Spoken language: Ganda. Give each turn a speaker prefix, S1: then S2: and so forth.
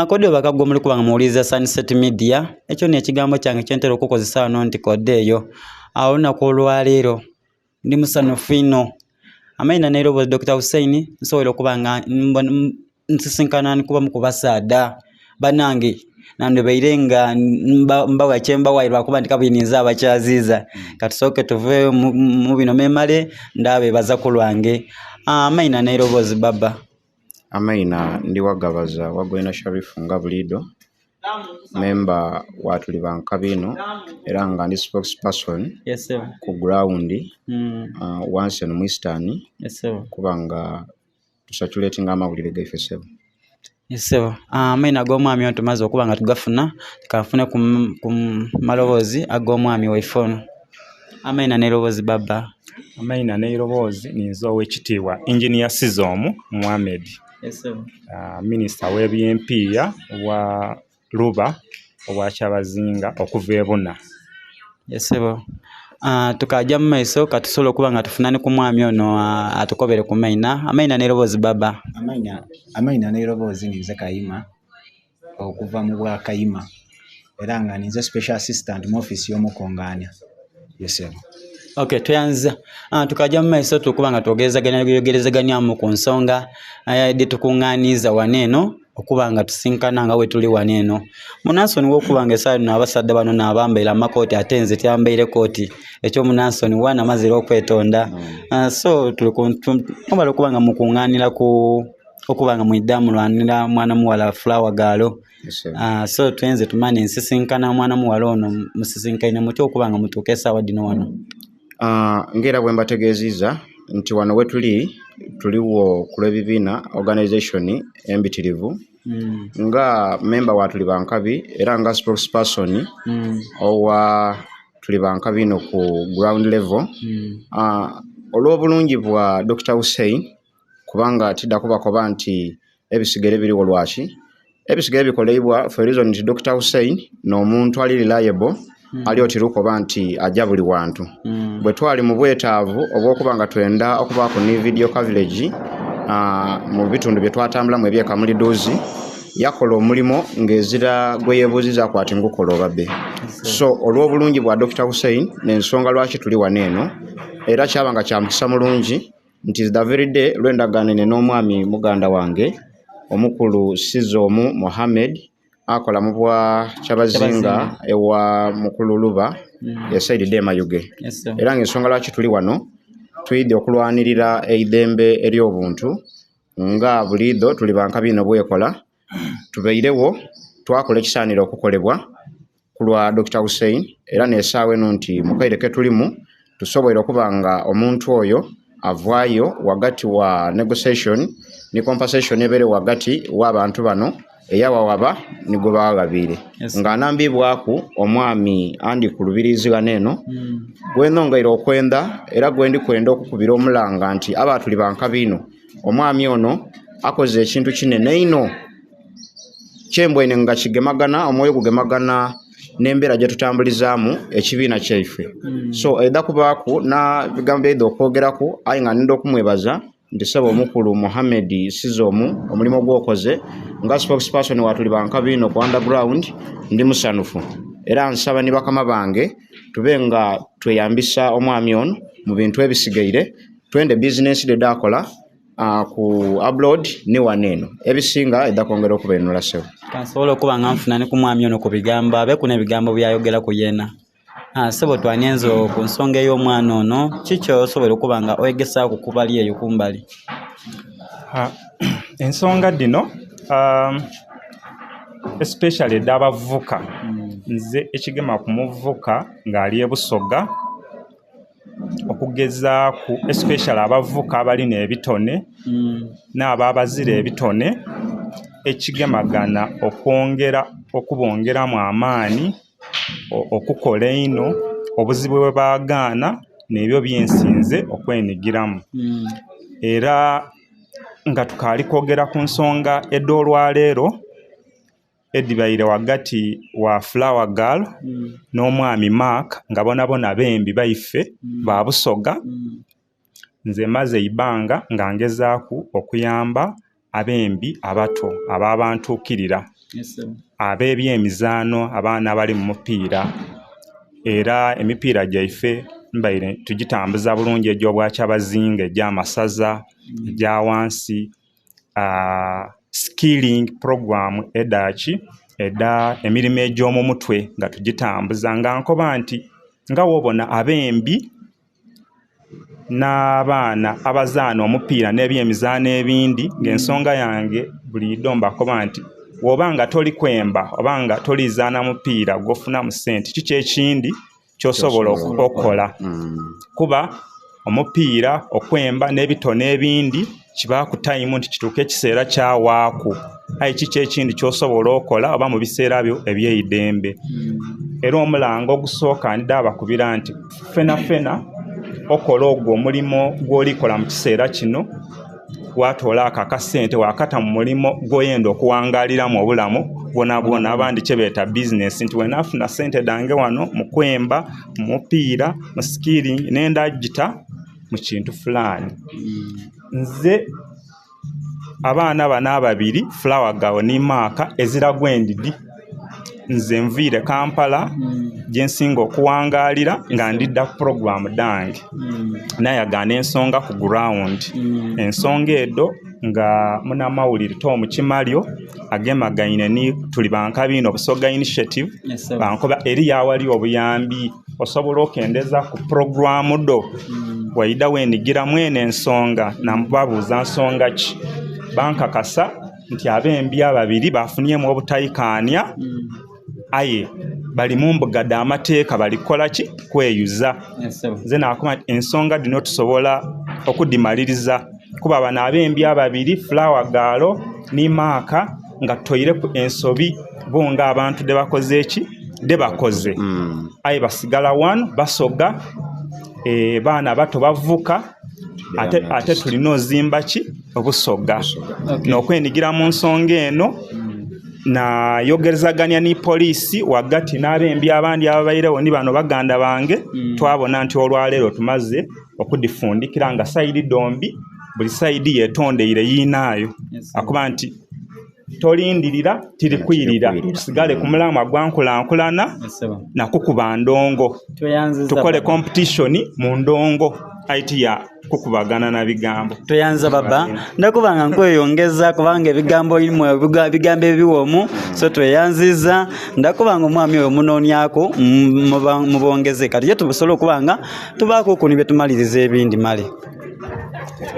S1: Kodde bakagwa muri kubanga muwuliza Sunset Media ekyo ne ekigambo kyange kyentera okukozesa wano nti koddeeyo awo lunaku olwaleero ndi musanyufu ino amaina nairobi Dr. Hussein nsobola okuba nga nsisinkana kuba mukubasaada banange nande bairenga mbawa chemba wairwa kuba ndikabiniza abakyaziza katusoke tuve mu bino memale ndabe baza kulwange amaina nairobi baba
S2: amaina ndi wagabaza wagwena Sharifu nga bulido member watuli bankabino era nga ndi spokesperson
S1: yes sir
S2: ku ground once in Western
S1: yes sir
S2: kubanga tusatulating amawulire gaife sebo
S1: yes sir amaina g'omwami tumaze okuba nga tugafuna kafune ku malobozi ag'omwami waifono amaina nairobi baba
S3: amaina nairobi ninzo wekitiibwa engineer Sizom Mohamed
S1: yes sir
S3: minister w'ebyempiya wa Luba obwa Kyabazinga okuva ebuna
S1: yes sir tukajja mu maiso katusobola okuba nga tufunane ku mwami ono atukobere ku amaina nairobi baba
S4: amaina nairobi ninze Kayima okuva mu bwa Kayima era nga ninze special assistant mu office y'omukonganya yes sir
S1: okay tuyanza tukajja mu maiso tukuba nga twogerezaganya mu ku nsonga ayade tukunganiza waneno okuba nga tusinkana nga we tuli waneno Munansoni wokuba nga esali n'abasadde bano n'abambaira amakoti atenze tyambaire koti ekyo Munansoni wana mazira okwetonda so tuli kumbala okuba nga mukunganira ku okuba nga muidamu lwanira mwana muwala Flower Galo so twenze tumane nsisinkana mwana muwala ono musisinkaine mutyo okuba nga mutukesa wadino wano
S2: ngera bwe mbategeeziza nti wano we tuliwo ku lw'ebibiina organization embitirivu nga member watuli bankabi era nga spokesperson owa tuli bankabi no ku ground level olw'obulungi bwa Dr. Hussein kubanga tidda kubakoba nti ebisigere biriwo lwaki ebisigere bikoleibwa for reason nti Dr. Hussein n'omuntu ali reliable ali otirukoba nti ajja buli wantu bwe twali mu bwetaavu obw'okuba nga twenda okubaako ne video coverage mu bitundu bye twatambulamu eby'ekamuli dozi yakola omulimo ng'ezira gwe yeebuuziza kwati ngukola obabbe so olw'obulungi bwa Dr. Hussein n'ensonga lwaki tuli waneeno era kyabanga kya mukisa mulungi nti the very day lw'endagaanene n'omwami muganda wange omukulu Sizom Mohamed akola mu bwa Kyabazinga ewa mukulu Luba yasaidde Mayuge era ng'ensonga lwaki tuli wano tuyidde okulwanirira eidembe ery'obuntu nga bulido tuli bankabino bwekola tubeirewo twakola ekisaanira okukolebwa ku lwa Dr. Hussein era n'essaawa eno nti mukaire ke tulimu tusobola okuba nga omuntu oyo avaayo wagati wa negotiation ne compensation ebere wagati w'abantu bano eyawawaba nigo bagabire ng'anambibwaku omwami andi ku lubiriziga neeno gwenongaire okwenda era gwendi kwenda okukubira omulanga nti abatuli bankabino omwami ono akoze ekintu kinene ino kyembwene nga kigemagana omwoyo gugemagana n'embeera gye tutambulizaamu ekibiina kyaife so edda kubaaku na bigambo by'edda okwogerako aye nga ninda okumwebaza nti saba omukulu Mohamed Sizom omulimu gwokoze nga spokesperson watuli bankabino ku underground ndi musanufu era nsaba ni bakama bange tube nga tweyambisa omwami ono mu bintu ebisigaire twende business de dakola ku abroad ne waneeno ebisinga edda kwongera okubenula sewo
S1: kansobola okuba nga nfuna ne ku mwami ono ku bigambo abe kuna ebigambo byayogera ku yena sebo twanyenzo ku nsonga y'omwana ono kikyo osobola okuba nga oyegesa ku kubali eyo kumbali
S3: ensonga dino especially d'abavuka nze ekigema ku muvuka ng'ali ebusoga okugeza ku especially abavuka abalina ebitone n'ababazira ebitone ekigemagana okubongeramu amaani okukola ino obuzibu bwe baagaana n'ebyo byensinze okwenigiramu era nga tukaali kwogera ku nsonga ed'olwaleero edibaire wagati wa Flower Girl n'omwami Mark nga bonabona bembi baife babusoga nze maze ibanga nga ngezaaku okuyamba abembi abato ababantuukirira ab'ebyemizaano abaana abali mu mupiira era emipiira gyaife mbaire tugitambuza bulungi egy'obwakyabazinga egy'amasaza egya wansi skilling program edda emirimu egy'omu mutwe nga tugitambuza nga nkoba nti nga wobona abembi n'abaana abazaana omupiira n'ebyemizaano ebindi ng'ensonga yange buliido mbakoba nti woba nga toli kwemba oba nga tolizaana mupiira gw'ofunamu ssente kiki ekindi ky'osobola okukola kuba omupiira okwemba n'ebitone ebindi kiba ku time nti kituuka ekiseera kyawaaku ayi kiki ekindi ky'osobola okukola oba mu biseera byo eby'eidembe era omulango ogusooka ndida abakubira nti fena okola ogwo omulimo gw'olikola mu kiseera kino watoola akakasente wakata mu mulimo gw'oyenda okuwangaaliramu obulamu bwona abandi kye beeta bizinesi nti wenaafuna sente dange wano mu kwemba mu mupiira mu skilling nenda gita mu kintu fulani nze abaana bano ababiri Flower Girl ne Maaka ezira gwendidi nze nviire Kampala gyensinga okuwangaalira nga ndidda ku programu dange nayagana ensonga ku ground ensonga edo nga munamawulire Tom Kimalyo agemagaine ni tuli bankabiino Busoga Initiative bankoba eri yawali obuyambi osobola okendeza ku programu do waida wenigira mwene ensonga namubabuuza nsonga ki bankakasa nti abembi ababiri bafuniyemu obutayikaanya aye bali mu mbugadde amateeka balikola ki kweyuza nze naakoma ensonga dino tusobola okudimaliriza kuba bano abembi ababiri Flower Girl ne Maaka nga toyire ku ensobi bonga abantu debakoze eki debakoze aye basigala wano basoga baana bato bavuka ate tulina ozimba ki obusoga n'okwenigira mu nsonga eno nayogerezaganya ni poliisi wagati n'abembi abandi ababairewo ni bano baganda bange twabona nti olwaleero tumaze okudifundikira nga sayidi dombi buli sayidi yetondeire yiinaayo akuba nti tolindirira tirikwirira tusigale ku mulamwa gwankulankulana nakukuba ndongo tukole competition mu ndongo aitiya kukubagana na bigambo
S1: toyanza baba ndakubanga nkweyongeza kubanga ebigambo ilimu ebigambo ebiwomu so tweyanziza ndakubanga omwami oyo munonyako mubongeze kati ye tubusobola okubanga tubaako okuni bye tumaliriza ebindi male